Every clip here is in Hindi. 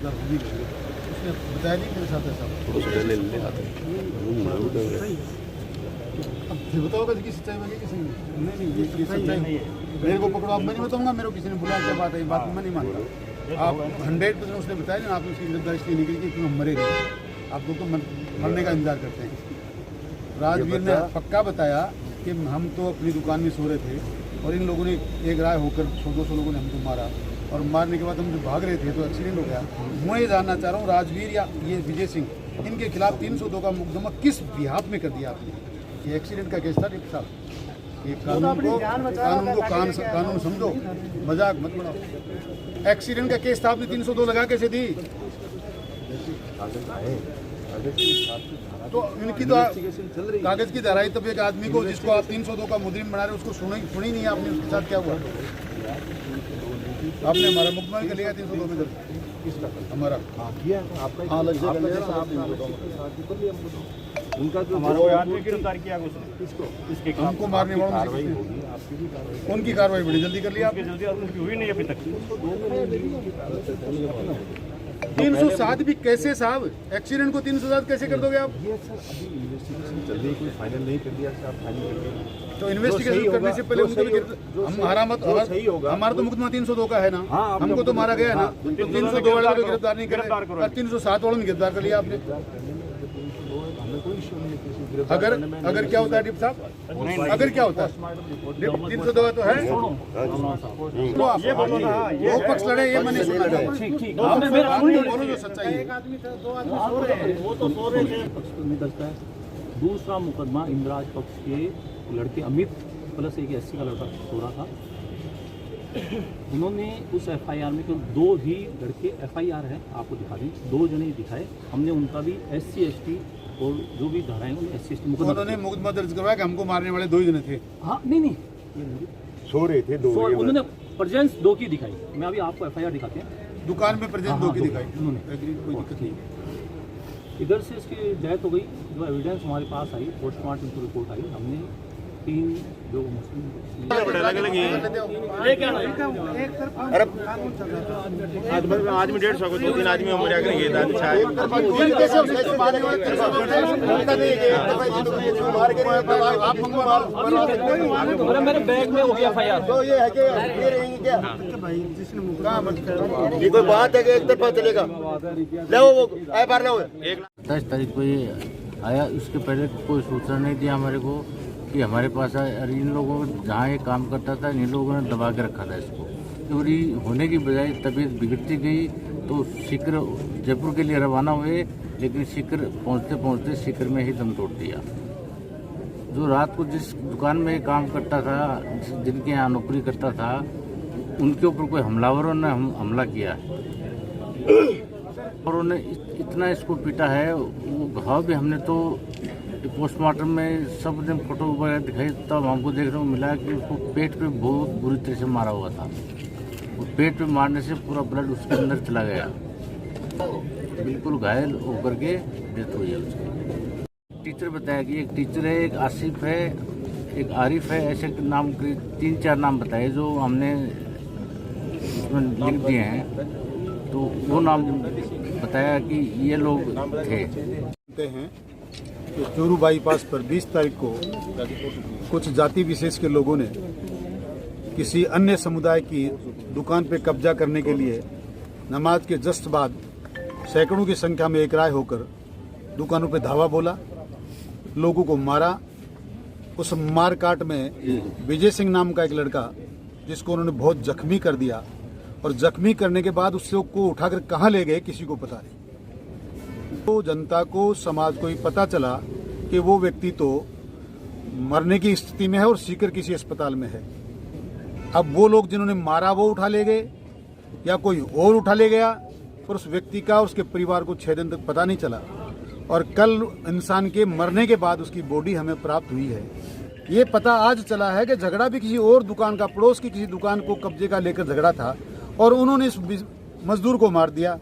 उसने बताया नहीं मेरे साथ ऐसा। अब फिर बताओ कि सच्चाई बनी कि नहीं ये सच्चाई मेरे को पकड़ो, अब मैं नहीं बताऊंगा मेरे को किसी ने बुलाया, क्या बात है, ये बात मैं नहीं मानता। आप 100% उसने बताया ना, आपने उसकी गिरफ्तारी इसलिए निकली कि हम मरे नहीं, आप लोग तो मरने का इंतजार करते हैं। राजवीर ने पक्का बताया कि हम तो अपनी दुकान में सो रहे थे और इन लोगों ने एक राय होकर 100-200 लोगों ने हमको मारा, और मारने के बाद हम जब भाग रहे थे तो एक्सीडेंट हो गया। मैं ये जानना चाह रहा हूँ राजवीर या ये विजय सिंह, इनके खिलाफ 302 का मुकदमा किस बिहाफ में कर दिया आपने? ये एक्सीडेंट का केस था डिप्टी साहब, ये कानून समझो, मजाक मत बनाओ। एक्सीडेंट का केस था, आपने 302 लगा कैसे दी? तो इनकी तो कागज की धाराई, तब एक आदमी को जिसको आप 302 का मुजरिम बना रहे उसको सुनी नहीं आपने, उसके साथ क्या हुआ? आपने हमारा मुकदमा कर लिया 302 में दर्ज, हमारा उनका जो आदमी गिरफ्तार किया उसने, हमको मारने वालों में उनकी कार्रवाई बड़ी जल्दी कर लिया आपने, जल्दी उनकी हुई नहीं अभी तक। 307 भी कैसे साहब? एक्सीडेंट को 307 कैसे कर दोगे आप? कोई फाइनल नहीं कर दिया साहब, तो इन्वेस्टिगेशन करने से पहले उनको हमारा तो मुकदमा 302 का है ना, हमको तो मारा गया है ना, तो 302 वाले को गिरफ्तार नहीं करे, 307 वालों में गिरफ्तार कर लिया आपने। अगर क्या होता है डिप्टी साहब, अगर क्या होता है 302 तो है, ये बोलो ना, ये पक्ष लड़े, ये मैंने सुना है, बोलो जो सच्चाई है। वो तो सो रहे थे। दूसरा मुकदमा इंद्राज पक्ष के लड़के अमित प्लस एक एससी का लड़का सो रहा था। उन्होंने उस एफआईआर में केवल 2 ही लड़के, एफआईआर है आपको दिखा दी, 2 जने दिखाए, हमने उनका भी SC ST और जो भी धाराएं उन्हें SC ST मुकदमा दर्ज करवाया कि हमको मारने वाले 2 ही जने थे। हाँ नहीं सो रहे थे 2, उन्होंने प्रेजेंस 2 की दिखाई। मैं अभी आपको एफआईआर दिखाते हैं, दुकान में प्रेजेंट 2 की दिखाई उन्होंने, कोई दिक्कत नहीं। इधर से इसकी डेथ हो गई, जो एविडेंस हमारे पास आई, पोस्टमार्टम की रिपोर्ट आई, हमने 3 जो मुस्लिम आज में 150 को 2-3 आदमी हम मजा करेंगे। मेरे बैग में हो गया एफआईआर, तो ये है कि ये कोई बात है कि एक तरफा चलेगा? ले वो आए बार ले 10 तारीख को ये आया, इसके पहले कोई सूचना नहीं दिया हमारे को कि हमारे पास आया। इन लोगों जहाँ ये काम करता था इन लोगों ने दबा के रखा था इसको, चोरी होने की बजाय तबीयत बिगड़ती गई तो सीकर जयपुर के लिए रवाना हुए, लेकिन सीकर पहुँचते पहुँचते सीकर में ही दम तोड़ दिया। जो रात को जिस दुकान में काम करता था, जिनके यहाँ नौकरी करता था, उनके ऊपर कोई हमलावरों ने हमला किया और उन्होंने इतना इसको पीटा है, वो घाव भी हमने तो पोस्टमार्टम में सब ने फोटो वगैरह दिखाई, तब हमको देखने को मिला कि उसको पेट पे बहुत बुरी तरह से मारा हुआ था। वो पेट पे मारने से पूरा ब्लड उसके अंदर चला गया, बिल्कुल घायल होकर के डेथ हुई है उसकी। टीचर बताया कि एक टीचर है, एक आसिफ है, एक आरिफ है, ऐसे नाम 3-4 नाम बताए जो हमने उसमें लिख दिए हैं। तो वो नाम बताया कि ये लोग थे। चोरू बाईपास पर 20 तारीख को कुछ जाति विशेष के लोगों ने किसी अन्य समुदाय की दुकान पर कब्जा करने के लिए नमाज के जस्ट बाद सैकड़ों की संख्या में एकराय होकर दुकानों पर धावा बोला, लोगों को मारा। उस मारकाट में विजय सिंह नाम का एक लड़का, जिसको उन्होंने बहुत जख्मी कर दिया, और जख्मी करने के बाद उससे को उठाकर कहाँ ले गए किसी को पता नहीं। तो जनता को, समाज को ही पता चला कि वो व्यक्ति तो मरने की स्थिति में है और सीकर किसी अस्पताल में है। अब वो लोग जिन्होंने मारा वो उठा ले गए या कोई और उठा ले गया, पर उस व्यक्ति का और उसके परिवार को 6 दिन तक पता नहीं चला, और कल इंसान के मरने के बाद उसकी बॉडी हमें प्राप्त हुई है। ये पता आज चला है कि झगड़ा भी किसी और दुकान का, पड़ोस की किसी दुकान को कब्जे का लेकर झगड़ा था, और उन्होंने इस मजदूर को मार दिया।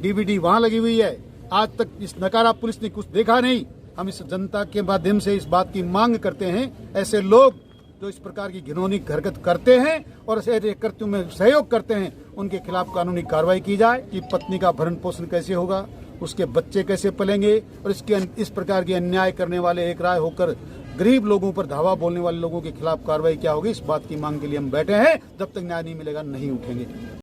DVD वहाँ लगी हुई है। आज तक इस नकारा पुलिस ने कुछ देखा नहीं। हम इस जनता के माध्यम से इस बात की मांग करते हैं, ऐसे लोग जो इस प्रकार की घिनौनी हरकत करते हैं और ऐसे कृत्यों में सहयोग करते हैं, उनके खिलाफ कानूनी कार्रवाई की जाए कि पत्नी का भरण पोषण कैसे होगा, उसके बच्चे कैसे पलेंगे, और इस प्रकार की अन्याय करने वाले एक राय होकर गरीब लोगों पर धावा बोलने वाले लोगों के खिलाफ कार्रवाई क्या होगी, इस बात की मांग के लिए हम बैठे हैं। जब तक न्याय नहीं मिलेगा नहीं उठेंगे।